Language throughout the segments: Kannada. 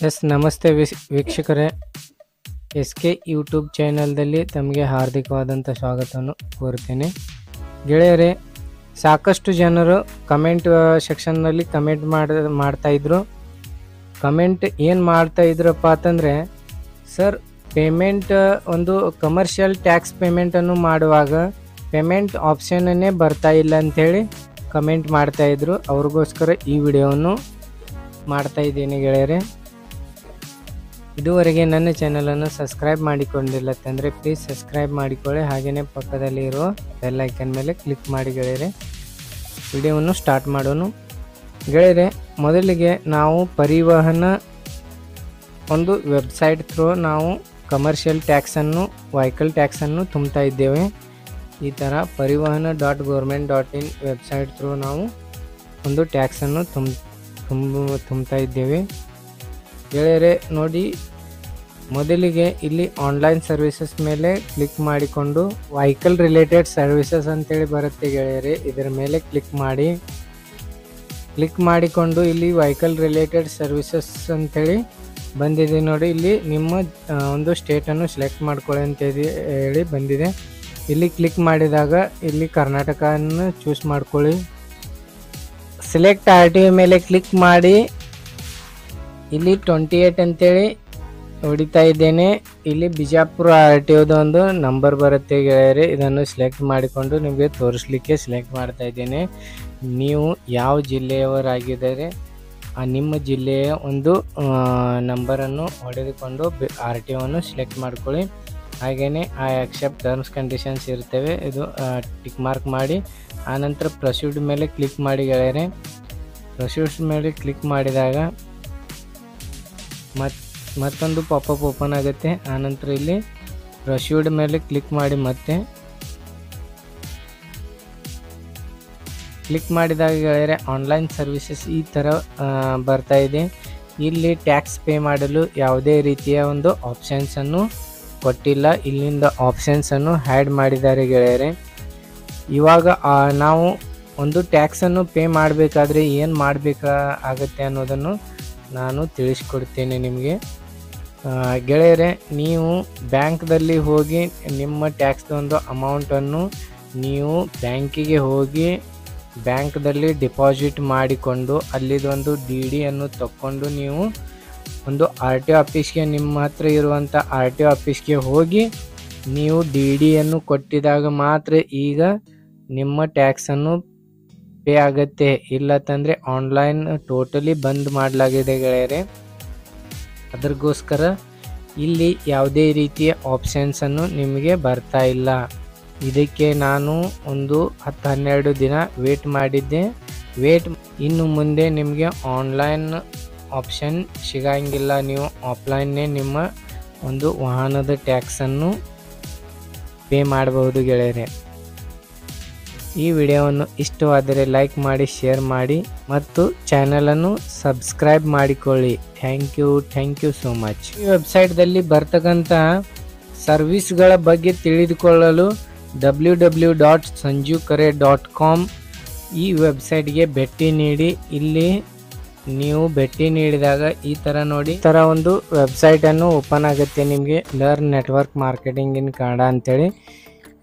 ಎಸ್ ನಮಸ್ತೆ ವೀಕ್ಷಕರೇ, ಎಸ್ ಕೆ ಯೂಟ್ಯೂಬ್ ಚಾನಲ್ದಲ್ಲಿ ತಮಗೆ ಹಾರ್ದಿಕವಾದಂಥ ಸ್ವಾಗತವನ್ನು ಕೋರುತ್ತೇನೆ. ಗೆಳೆಯರೇ, ಸಾಕಷ್ಟು ಜನರು ಕಮೆಂಟ್ ಸೆಕ್ಷನ್ನಲ್ಲಿ ಕಮೆಂಟ್ ಮಾಡ್ತಾಯಿದ್ರು. ಕಮೆಂಟ್ ಏನು ಮಾಡ್ತಾಯಿದ್ರಪ್ಪ ಅಂತಂದರೆ, ಸರ್ ಪೇಮೆಂಟ್ ಒಂದು ಕಮರ್ಷಿಯಲ್ ಟ್ಯಾಕ್ಸ್ ಪೇಮೆಂಟನ್ನು ಮಾಡುವಾಗ ಪೇಮೆಂಟ್ ಆಪ್ಷನ್ನೇ ಬರ್ತಾ ಇಲ್ಲ ಅಂಥೇಳಿ ಕಮೆಂಟ್ ಮಾಡ್ತಾಯಿದ್ರು. ಅವ್ರಿಗೋಸ್ಕರ ಈ ವಿಡಿಯೋವನ್ನು ಮಾಡ್ತಾಯಿದ್ದೀನಿ ಗೆಳೆಯರೇ. ಇದುವರೆಗೆ ನನ್ನ ಚಾನಲನ್ನು ಸಬ್ಸ್ಕ್ರೈಬ್ ಮಾಡಿಕೊಂಡಿಲ್ಲತ್ತಂದರೆ ಪ್ಲೀಸ್ ಸಬ್ಸ್ಕ್ರೈಬ್ ಮಾಡಿಕೊಳ್ಳಿ. ಹಾಗೆಯೇ ಪಕ್ಕದಲ್ಲಿ ಇರುವ ಬೆಲ್ ಐಕನ್ ಮೇಲೆ ಕ್ಲಿಕ್ ಮಾಡಿ ಗೆಳೆಯರೆ. ವಿಡಿಯೋವನ್ನು ಸ್ಟಾರ್ಟ್ ಮಾಡೋಣ. ಗೆಳೆಯರೆ, ಮೊದಲಿಗೆ ನಾವು ಪರಿವಹನ ಒಂದು ವೆಬ್ಸೈಟ್ ಥ್ರೂ ನಾವು ಕಮರ್ಷಿಯಲ್ ಟ್ಯಾಕ್ಸನ್ನು, ವೆಹಿಕಲ್ ಟ್ಯಾಕ್ಸನ್ನು ತುಂಬ್ತಾ ಇದ್ದೇವೆ. ಈ ಥರ ಪರಿವಹನ.government.in ವೆಬ್ಸೈಟ್ ಥ್ರೂ ನಾವು ಒಂದು ಟ್ಯಾಕ್ಸನ್ನು ತುಂಬ್ತಾ ಇದ್ದೇವೆ. ಗೆಳೆಯರೆ ನೋಡಿ, ಮೊದಲಿಗೆ ಇಲ್ಲಿ ಆನ್ಲೈನ್ ಸರ್ವಿಸಸ್ ಮೇಲೆ ಕ್ಲಿಕ್ ಮಾಡಿಕೊಂಡು ವೆಹಿಕಲ್ ರಿಲೇಟೆಡ್ ಸರ್ವಿಸಸ್ ಅಂತೇಳಿ ಬರುತ್ತೆ ಗೆಳೆಯರೆ. ಇದರ ಮೇಲೆ ಕ್ಲಿಕ್ ಮಾಡಿಕೊಂಡು ಇಲ್ಲಿ ವೆಹಿಕಲ್ ರಿಲೇಟೆಡ್ ಸರ್ವಿಸಸ್ ಅಂತೇಳಿ ಬಂದಿದೆ ನೋಡಿ. ಇಲ್ಲಿ ನಿಮ್ಮ ಒಂದು ಸ್ಟೇಟನ್ನು ಸೆಲೆಕ್ಟ್ ಮಾಡ್ಕೊಳ್ಳಿ ಅಂತ ಹೇಳಿ ಬಂದಿದೆ. ಇಲ್ಲಿ ಕ್ಲಿಕ್ ಮಾಡಿದಾಗ ಇಲ್ಲಿ ಕರ್ನಾಟಕವನ್ನು ಚೂಸ್ ಮಾಡ್ಕೊಳ್ಳಿ. ಸೆಲೆಕ್ಟ್ RTO ಮೇಲೆ ಕ್ಲಿಕ್ ಮಾಡಿ ಇಲ್ಲಿ 28 ಅಂತೇಳಿ ಹೊಡಿತಾ ಇದ್ದೇನೆ. ಇಲ್ಲಿ ಬಿಜಾಪುರ RTOದ ಒಂದು ನಂಬರ್ ಬರುತ್ತೆ ಗೆಳೆಯರೆ. ಇದನ್ನು ಸೆಲೆಕ್ಟ್ ಮಾಡಿಕೊಂಡು ನಿಮಗೆ ತೋರಿಸ್ಲಿಕ್ಕೆ ಸೆಲೆಕ್ಟ್ ಮಾಡ್ತಾ ಇದ್ದೇನೆ. ನೀವು ಯಾವ ಜಿಲ್ಲೆಯವರಾಗಿದ್ದಾರೆ ಆ ನಿಮ್ಮ ಜಿಲ್ಲೆಯ ಒಂದು ನಂಬರನ್ನು ಹೊಡೆದುಕೊಂಡು RTOವನ್ನು ಸೆಲೆಕ್ಟ್ ಮಾಡ್ಕೊಳ್ಳಿ. ಹಾಗೆಯೇ ಆ ಆಕ್ಸೆಪ್ಟ್ ಟರ್ಮ್ಸ್ ಕಂಡೀಷನ್ಸ್ ಇರ್ತವೆ, ಇದು ಟಿಕ್ ಮಾರ್ಕ್ ಮಾಡಿ ಆನಂತರ ಪ್ರೊಸೀಡ್ ಮೇಲೆ ಕ್ಲಿಕ್ ಮಾಡಿ ಗೆಳೆಯರೆ. ಪ್ರೊಸೀಡ್ ಮೇಲೆ ಕ್ಲಿಕ್ ಮಾಡಿದಾಗ ಮತ್ತೊಂದು ಪಾಪಪ್ ಓಪನ್ ಆಗುತ್ತೆ. ಆನಂತರ ಇಲ್ಲಿ ಪ್ರೊಸೀಡ್ ಮೇಲೆ ಕ್ಲಿಕ್ ಮಾಡಿ ಮತ್ತೆ ಕ್ಲಿಕ್ ಮಾಡಿದಾಗ ಗೆಳೆಯರೆ ಆನ್ಲೈನ್ ಸರ್ವಿಸಸ್ ಈ ಥರ ಬರ್ತಾ ಇದೆ. ಇಲ್ಲಿ ಟ್ಯಾಕ್ಸ್ ಪೇ ಮಾಡಲು ಯಾವುದೇ ರೀತಿಯ ಒಂದು ಆಪ್ಷನ್ಸನ್ನು ಕೊಟ್ಟಿಲ್ಲ. ಇಲ್ಲಿಂದ ಆಪ್ಷನ್ಸನ್ನು ಹ್ಯಾಡ್ ಮಾಡಿದ್ದಾರೆ ಗೆಳೆಯರೆ. ಇವಾಗ ನಾವು ಒಂದು ಟ್ಯಾಕ್ಸನ್ನು ಪೇ ಮಾಡಬೇಕಾದ್ರೆ ಏನು ಮಾಡಬೇಕಾಗತ್ತೆ ಅನ್ನೋದನ್ನು ನಾನು ತಿಳಿಸ್ಕೊಡ್ತೇನೆ ನಿಮಗೆ. ಗೆಳೆಯರೆ, ನೀವು ಬ್ಯಾಂಕ್ದಲ್ಲಿ ಹೋಗಿ ನಿಮ್ಮ ಟ್ಯಾಕ್ಸ್ದ ಒಂದು ಅಮೌಂಟನ್ನು ನೀವು ಬ್ಯಾಂಕಿಗೆ ಹೋಗಿ ಬ್ಯಾಂಕ್ದಲ್ಲಿ ಡಿಪಾಸಿಟ್ ಮಾಡಿಕೊಂಡು ಅಲ್ಲಿದೊಂದು DD ಅನ್ನು ತಕ್ಕೊಂಡು ನೀವು ಒಂದು RTO ಆಫೀಸ್ಗೆ, ನಿಮ್ಮ ಹತ್ರ ಇರುವಂಥ RTO ಆಫೀಸ್ಗೆ ಹೋಗಿ ನೀವು DDಯನ್ನು ಕೊಟ್ಟಿದಾಗ ಮಾತ್ರ ಈಗ ನಿಮ್ಮ ಟ್ಯಾಕ್ಸನ್ನು ಪೇ ಆಗುತ್ತೆ. ಇಲ್ಲತ್ತಂದರೆ ಆನ್ಲೈನ್ ಟೋಟಲಿ ಬಂದ್ ಮಾಡಲಾಗಿದೆ ಗೆಳೆಯರೆ. ಅದಕ್ಕೋಸ್ಕರ ಇಲ್ಲಿ ಯಾವುದೇ ರೀತಿಯ ಆಪ್ಷನ್ಸನ್ನು ನಿಮಗೆ ಬರ್ತಾ ಇಲ್ಲ. ಇದಕ್ಕೆ ನಾನು ಒಂದು 10-12 ದಿನ ವೇಟ್ ಮಾಡಿದ್ದೆ. ಇನ್ನು ಮುಂದೆ ನಿಮಗೆ ಆನ್ಲೈನ್ ಆಪ್ಷನ್ ಸಿಗಂಗಿಲ್ಲ. ನೀವು ಆಫ್ಲೈನ್ನೇ ನಿಮ್ಮ ಒಂದು ವಾಹನದ ಟ್ಯಾಕ್ಸನ್ನು ಪೇ ಮಾಡಬಹುದು ಗೆಳೆಯರೆ. ಈ ವಿಡಿಯೋವನ್ನು ಇಷ್ಟವಾದರೆ ಲೈಕ್ ಮಾಡಿ, ಶೇರ್ ಮಾಡಿ ಮತ್ತು ಚಾನಲನ್ನು ಸಬ್ಸ್ಕ್ರೈಬ್ ಮಾಡಿಕೊಳ್ಳಿ. Thank you so much. ಈ ವೆಬ್ಸೈಟ್ದಲ್ಲಿ ಬರ್ತಕ್ಕಂಥ ಸರ್ವಿಸ್ಗಳ ಬಗ್ಗೆ ತಿಳಿದುಕೊಳ್ಳಲು www.sanjeevkare.com ಈ ವೆಬ್ಸೈಟ್ಗೆ ಭೇಟಿ ನೀಡಿ. ಇಲ್ಲಿ ನೀವು ಭೇಟಿ ನೀಡಿದಾಗ ಈ ಥರ ನೋಡಿ, ಈ ಥರ ಒಂದು ವೆಬ್ಸೈಟನ್ನು ಓಪನ್ ಆಗುತ್ತೆ ನಿಮಗೆ. ಲರ್ನ್ ನೆಟ್ವರ್ಕ್ ಮಾರ್ಕೆಟಿಂಗ್ ಇನ್ ಕನ್ನಡ ಅಂತೇಳಿ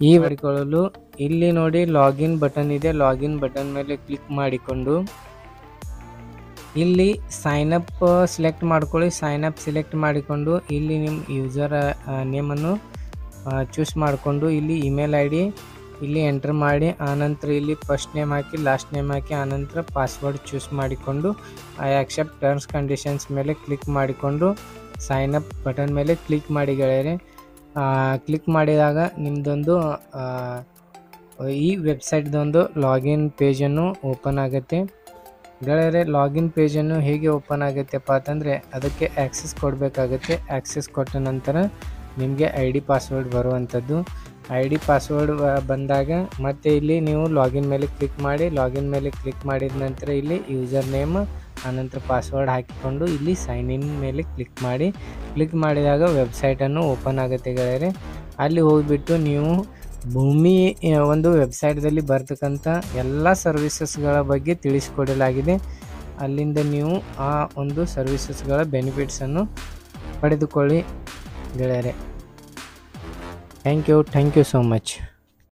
ಈ ಮಾಡಿಕೊಳ್ಳಲು ಇಲ್ಲಿ ನೋಡಿ ಲಾಗಿನ್ ಬಟನ್ ಇದೆ. ಲಾಗಿನ್ ಬಟನ್ ಮೇಲೆ ಕ್ಲಿಕ್ ಮಾಡಿಕೊಂಡು ಇಲ್ಲಿ ಸೈನ್ ಅಪ್ ಸೆಲೆಕ್ಟ್ ಮಾಡ್ಕೊಳ್ಳಿ. ಸೈನ್ ಅಪ್ ಸೆಲೆಕ್ಟ್ ಮಾಡಿಕೊಂಡು ಇಲ್ಲಿ ನಿಮ್ಮ ಯೂಸರ್ ನೇಮನ್ನು ಚೂಸ್ ಮಾಡಿಕೊಂಡು ಇಲ್ಲಿ ಇಮೇಲ್ ID ಇಲ್ಲಿ ಎಂಟರ್ ಮಾಡಿ ಆನಂತರ ಇಲ್ಲಿ ಫಸ್ಟ್ ನೇಮ್ ಹಾಕಿ, ಲಾಸ್ಟ್ ನೇಮ್ ಹಾಕಿ ಆನಂತರ ಪಾಸ್ವರ್ಡ್ ಚೂಸ್ ಮಾಡಿಕೊಂಡು ಐ ಆಕ್ಸೆಪ್ಟ್ ಟರ್ಮ್ಸ್ ಕಂಡೀಷನ್ಸ್ ಮೇಲೆ ಕ್ಲಿಕ್ ಮಾಡಿಕೊಂಡು ಸೈನ್ ಅಪ್ ಬಟನ್ ಮೇಲೆ ಕ್ಲಿಕ್ ಮಾಡಿ ಗೆಳೆಯರೆ. ಕ್ಲಿಕ್ ಮಾಡಿದಾಗ ನಿಮ್ಮದೊಂದು ಈ ವೆಬ್ಸೈಟ್ದೊಂದು ಲಾಗಿನ್ ಪೇಜನ್ನು ಓಪನ್ ಆಗುತ್ತೆ ಗೆಳೆಯರೆ. ಲಾಗಿನ್ ಪೇಜನ್ನು ಹೇಗೆ ಓಪನ್ ಆಗುತ್ತೆಪ್ಪ ಅಂತಂದರೆ ಅದಕ್ಕೆ ಆ್ಯಕ್ಸೆಸ್ ಕೊಡಬೇಕಾಗುತ್ತೆ. ಆ್ಯಕ್ಸೆಸ್ ಕೊಟ್ಟ ನಂತರ ನಿಮಗೆ ID ಪಾಸ್ವರ್ಡ್ ಬರುವಂಥದ್ದು. ID ಪಾಸ್ವರ್ಡ್ ಬಂದಾಗ ಮತ್ತೆ ಇಲ್ಲಿ ನೀವು ಲಾಗಿನ್ ಮೇಲೆ ಕ್ಲಿಕ್ ಮಾಡಿ. ಲಾಗಿನ್ ಮೇಲೆ ಕ್ಲಿಕ್ ಮಾಡಿದ ನಂತರ ಇಲ್ಲಿ ಯೂಸರ್ ನೇಮ್ ಆನಂತರ ಪಾಸ್ವರ್ಡ್ ಹಾಕಿಕೊಂಡು ಇಲ್ಲಿ ಸೈನ್ ಇನ್ ಮೇಲೆ ಕ್ಲಿಕ್ ಮಾಡಿ. ಕ್ಲಿಕ್ ಮಾಡಿದಾಗ ವೆಬ್ಸೈಟನ್ನು ಓಪನ್ ಆಗುತ್ತೆ ಗೆಳೆಯರೆ. ಅಲ್ಲಿ ಹೋಗಿಬಿಟ್ಟು ನೀವು ಭೂಮಿ ಒಂದು ವೆಬ್ಸೈಟ್ದಲ್ಲಿ ಬರ್ತಕ್ಕಂಥ ಎಲ್ಲ ಸರ್ವಿಸಸ್ಗಳ ಬಗ್ಗೆ ತಿಳಿಸಿಕೊಡಲಾಗಿದೆ. ಅಲ್ಲಿಂದ ನೀವು ಆ ಒಂದು ಸರ್ವಿಸಸ್ಗಳ ಬೆನಿಫಿಟ್ಸನ್ನು ಪಡೆದುಕೊಳ್ಳಿ ಗೆಳೆಯರೆ. Thank you so much.